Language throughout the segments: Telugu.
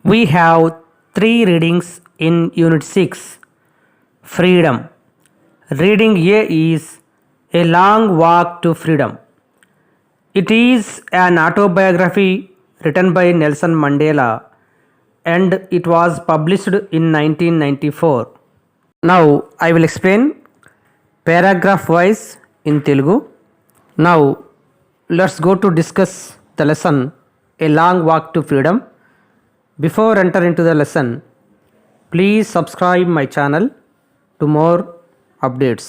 We have three readings in Unit 6 Freedom. Reading A is A Long Walk to Freedom. It is an autobiography written by Nelson Mandela and it was published in 1994. Now I will explain paragraph wise in Telugu. Now let's go to discuss the lesson A Long Walk to Freedom. Before enter into the lesson, please subscribe my channel to more updates.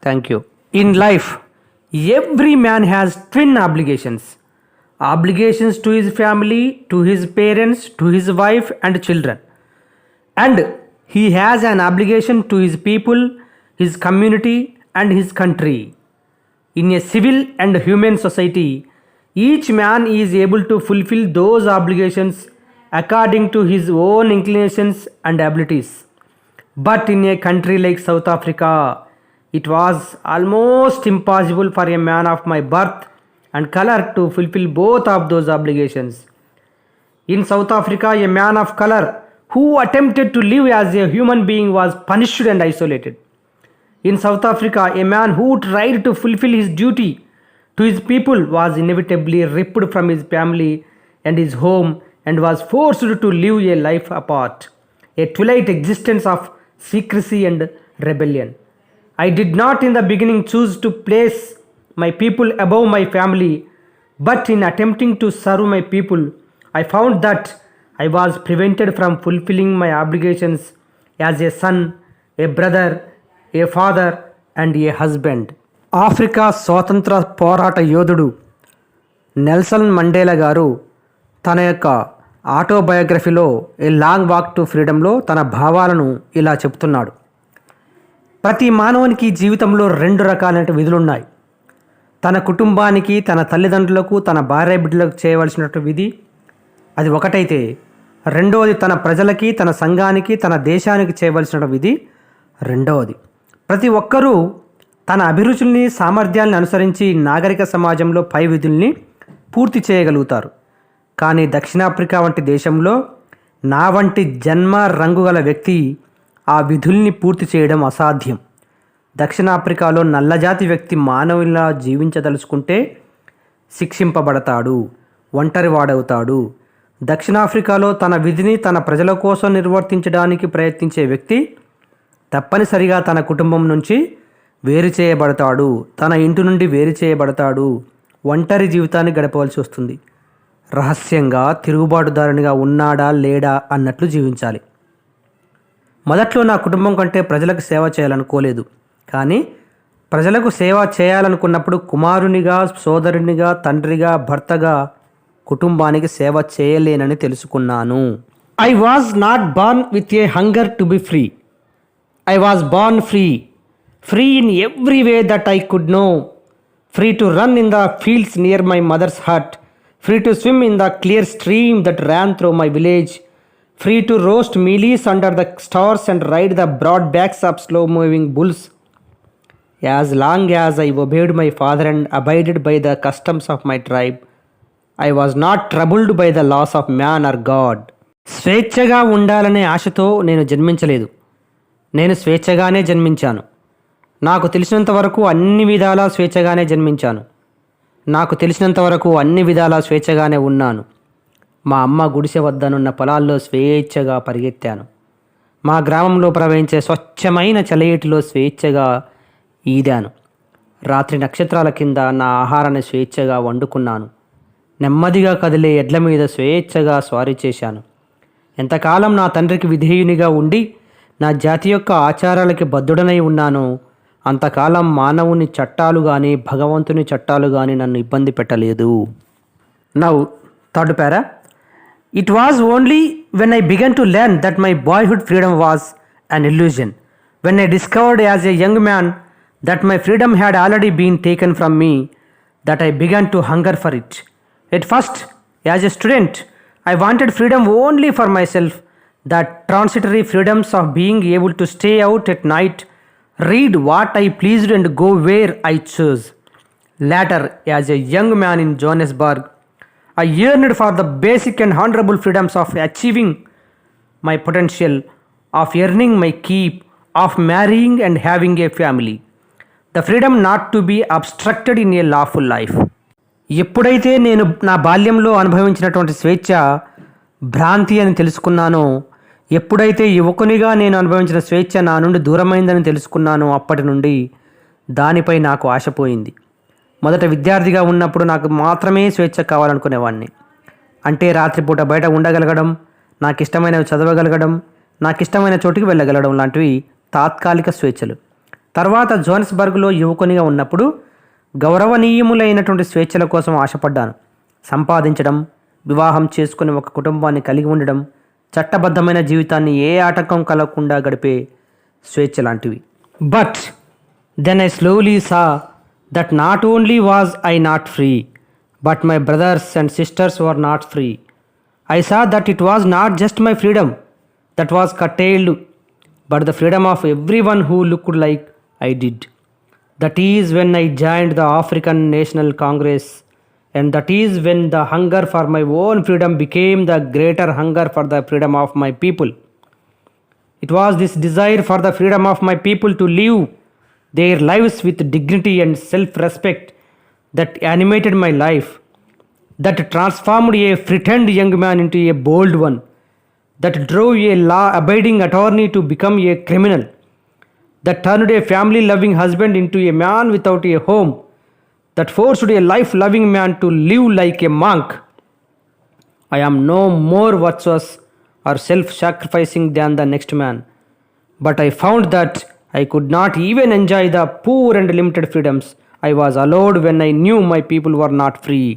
Thank you. In life, every man has twin obligations. Obligations to his family, to his parents, to his wife and children. And he has an obligation to his people, his community and his country. In a civil and human society, each man is able to fulfill those obligations according to his own inclinations and abilities. But in a country like South Africa, it was almost impossible for a man of my birth and color to fulfill both of those obligations. In South Africa, a man of color who attempted to live as a human being was punished and isolated. In South Africa, a man who tried to fulfill his duty to his people was inevitably ripped from his family and his home and was forced to live a life apart, a twilight existence of secrecy and rebellion. I did not in the beginning choose to place my people above my family, but in attempting to serve my people, I found that I was prevented from fulfilling my obligations as a son, a brother, a father and a husband. Africa స్వాతంత్ర పోరాట యోధుడు నెల్సన్ మండేలా గారు తన యొక్క ఆటోబయోగ్రఫీలో ఏ లాంగ్ వాక్ టు ఫ్రీడంలో తన భావాలను ఇలా చెప్తున్నాడు. ప్రతి మానవునికి జీవితంలో రెండు రకాలైన విధులున్నాయి. తన కుటుంబానికి, తన తల్లిదండ్రులకు, తన భార్య బిడ్డలకు చేయవలసినటువంటి విధి అది ఒకటైతే, రెండవది తన ప్రజలకి, తన సంఘానికి, తన దేశానికి చేయవలసిన విధి రెండవది. ప్రతి ఒక్కరూ తన అభిరుచుల్ని, సామర్థ్యాన్ని అనుసరించి నాగరిక సమాజంలో పై విధుల్ని పూర్తి చేయగలుగుతారు. కానీ దక్షిణాఫ్రికా వంటి దేశంలో నా వంటి జన్మ రంగు గల వ్యక్తి ఆ విధుల్ని పూర్తి చేయడం అసాధ్యం. దక్షిణాఫ్రికాలో నల్లజాతి వ్యక్తి మానవులా జీవించదలుచుకుంటే శిక్షింపబడతాడు, ఒంటరివాడవుతాడు. దక్షిణాఫ్రికాలో తన విధిని తన ప్రజల కోసం నిర్వర్తించడానికి ప్రయత్నించే వ్యక్తి తప్పనిసరిగా తన కుటుంబం నుంచి వేరు చేయబడతాడు, తన ఇంటి నుండి వేరు చేయబడతాడు, ఒంటరి జీవితాన్ని గడపవలసి వస్తుంది. రహస్యంగా తిరుగుబాటుదారునిగా ఉన్నాడా లేడా అన్నట్లు జీవించాలి. మొదట్లో నా కుటుంబం కంటే ప్రజలకు సేవ చేయాలనుకోలేదు. కానీ ప్రజలకు సేవ చేయాలనుకున్నప్పుడు కుమారునిగా, సోదరునిగా, తండ్రిగా, భర్తగా కుటుంబానికి సేవ చేయలేనని తెలుసుకున్నాను. I was not born with a hunger to be free. I was born free, free in every way that I could know, free to run in the fields near my mother's hut, free to swim in the clear stream that ran through my village, free to roast mealies under the stars and ride the broad backs of slow-moving bulls. As long as I obeyed my father and abided by the customs of my tribe, I was not troubled by the laws of man or God. స్వేచ్ఛగా ఉండాలనే ఆశతో నేను జన్మించలేదు. నేను స్వేచ్ఛగానే జన్మించాను. నాకు తెలిసినంత వరకు అన్ని విధాలా స్వేచ్ఛగానే జన్మించాను. నాకు తెలిసినంత వరకు అన్ని విధాలా స్వేచ్ఛగానే ఉన్నాను. మా అమ్మ గుడిసె వద్దనున్న పొలాల్లో స్వేచ్ఛగా పరిగెత్తాను. మా గ్రామంలో ప్రవహించే స్వచ్ఛమైన చలయేటిలో స్వేచ్ఛగా ఈదాను. రాత్రి నక్షత్రాల కింద నా ఆహారాన్ని స్వేచ్ఛగా వండుకున్నాను. నెమ్మదిగా కదిలే ఎడ్ల మీద స్వేచ్ఛగా స్వారీ చేశాను. ఎంతకాలం నా తండ్రికి విధేయునిగా ఉండి నా జాతి యొక్క ఆచారాలకి బద్ధుడనై ఉన్నాను, అంతకాలం మానవుని చట్టాలు కానీ భగవంతుని చట్టాలు కానీ నన్ను ఇబ్బంది పెట్టలేదు. Now third para. It was only when I began to learn that my boyhood freedom was an illusion, when I discovered as a young man that my freedom had already been taken from me, that I began to hunger for it. At first as a student I wanted freedom only for myself, the transitory freedoms of being able to stay out at night, read what I pleased and go where I chose. Later, as a young man in Johannesburg, I yearned for the basic and honorable freedoms of achieving my potential, of earning my keep, of marrying and having a family. The freedom not to be obstructed in a lawful life. ఎప్పుడైతే నేను నా బాల్యంలో అనుభవించినటువంటి స్వేచ్ఛ భ్రాంతి అని తెలుసుకున్నానో, ఎప్పుడైతే యువకునిగా నేను అనుభవించిన స్వేచ్ఛ నా నుండి దూరమైందని తెలుసుకున్నానో, అప్పటి నుండి దానిపై నాకు ఆశపోయింది. మొదట విద్యార్థిగా ఉన్నప్పుడు నాకు మాత్రమే స్వేచ్ఛ కావాలనుకునేవాడిని. అంటే రాత్రిపూట బయట ఉండగలగడం, నాకు ఇష్టమైనవి చదవగలగడం, నాకు ఇష్టమైన చోటుకి వెళ్ళగలగడం లాంటివి తాత్కాలిక స్వేచ్ఛలు. తర్వాత జోహాన్స్బర్గ్లో యువకునిగా ఉన్నప్పుడు గౌరవనీయములైనటువంటి స్వేచ్ఛల కోసం ఆశపడ్డాను. సంపాదించడం, వివాహం చేసుకుని ఒక కుటుంబాన్ని కలిగి ఉండడం, చట్టబద్ధమైన జీవితాన్ని ఏ ఆటంకం కలగకుండా గడిపే స్వేచ్ఛ లాంటివి. But then I slowly saw that not only was I not free, but my brothers and sisters were not free. I saw that it was not just my freedom that was curtailed, but the freedom of everyone who looked like I did. That is when I joined the African National Congress, and that is when the hunger for my own freedom became the greater hunger for the freedom of my people. It was this desire for the freedom of my people to live their lives with dignity and self-respect that animated my life, that transformed a frightened young man into a bold one, that drove a law-abiding attorney to become a criminal, that turned a family-loving husband into a man without a home, that forced a life-loving man to live like a monk. I am no more virtuous or self-sacrificing than the next man, but I found that I could not even enjoy the poor and limited freedoms I was allowed when I knew my people were not free.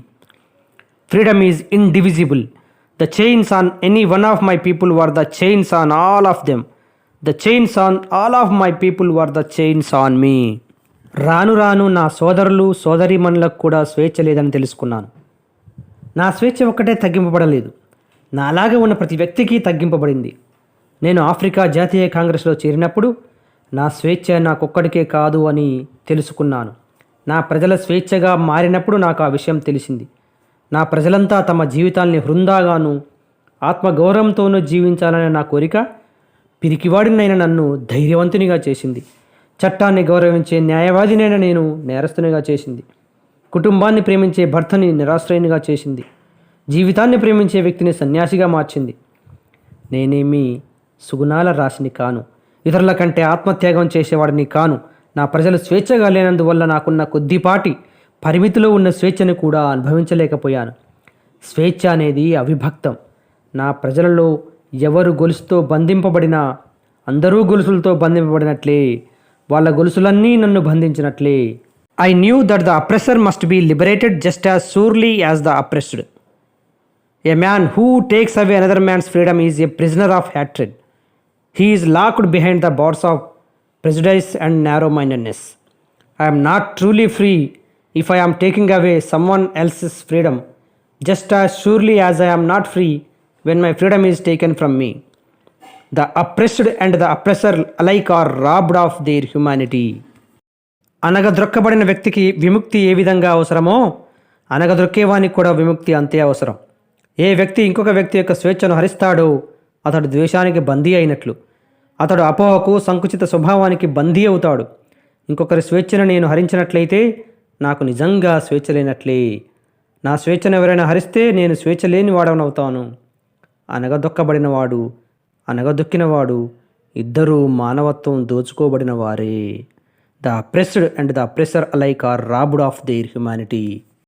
Freedom is indivisible. The chains on any one of my people were the chains on all of them. The chains on all of my people were the chains on me. రాను రాను నా సోదరులు సోదరీమణులకు కూడా స్వేచ్ఛ లేదని తెలుసుకున్నాను. నా స్వేచ్ఛ ఒక్కటే తగ్గింపబడలేదు, నాలాగా ఉన్న ప్రతి వ్యక్తికి తగ్గింపబడింది. నేను ఆఫ్రికా జాతీయ కాంగ్రెస్లో చేరినప్పుడు నా స్వేచ్ఛ నాకొక్కడికే కాదు అని తెలుసుకున్నాను. నా ప్రజల స్వేచ్ఛగా మారినప్పుడు నాకు ఆ విషయం తెలిసింది. నా ప్రజలంతా తమ జీవితాల్ని హృందాగాను ఆత్మగౌరవంతోనూ జీవించాలనే నా కోరిక పిరికివాడినైన నన్ను ధైర్యవంతునిగా చేసింది. చట్టాన్ని గౌరవించే న్యాయవాదినైన నేను నేరస్తునిగా చేసింది. కుటుంబాన్ని ప్రేమించే భర్తని నిరాశ్రయునిగా చేసింది. జీవితాన్ని ప్రేమించే వ్యక్తిని సన్యాసిగా మార్చింది. నేనేమీ సుగుణాల రాశిని కాను, ఇతరుల కంటే ఆత్మత్యాగం చేసేవాడిని కాను. నా ప్రజలు స్వేచ్ఛగా లేనందువల్ల నాకున్న కొద్దిపాటి పరిమితిలో ఉన్న స్వేచ్ఛను కూడా అనుభవించలేకపోయాను. స్వేచ్ఛ అనేది అవిభక్తం. నా ప్రజలలో ఎవరు గొలుసుతో బంధింపబడినా అందరూ గొలుసులతో బంధింపబడినట్లే, వాళ్ళ గొలుసులన్నీ నన్ను బంధించినట్లే. I knew that the oppressor must be liberated just as surely as the oppressed. A man who takes away another man's freedom is a prisoner of hatred. He is locked behind the bars of prejudice and narrow mindedness. I am not truly free if I am taking away someone else's freedom, just as surely as I am not free when my freedom is taken from me. The oppressed and the oppressor alike are robbed of their humanity. అనగద్రొక్కబడిన వ్యక్తికి విముక్తి ఏ విధంగా అవసరమో అనగద్రొక్కేవానికి కూడా విముక్తి అంతే అవసరం. ఏ వ్యక్తి ఇంకొక వ్యక్తి యొక్క స్వేచ్ఛను హరిస్తాడో అతడు ద్వేషానికి బందీ అయినట్లు, అతడు అపోహకు సంకుచిత స్వభావానికి బందీ అవుతాడు. ఇంకొకరి స్వేచ్ఛను నేను హరించినట్లయితే నాకు నిజంగా స్వేచ్ఛ లేనట్లే. నా స్వేచ్ఛను ఎవరైనా హరిస్తే నేను స్వేచ్ఛ లేని వాడనవుతాను. అనగదొక్కబడినవాడు అనగదొక్కినవాడు ఇద్దరూ మానవత్వం దోచుకోబడిన వారే. The oppressed and the oppressor alike are robbed of their humanity.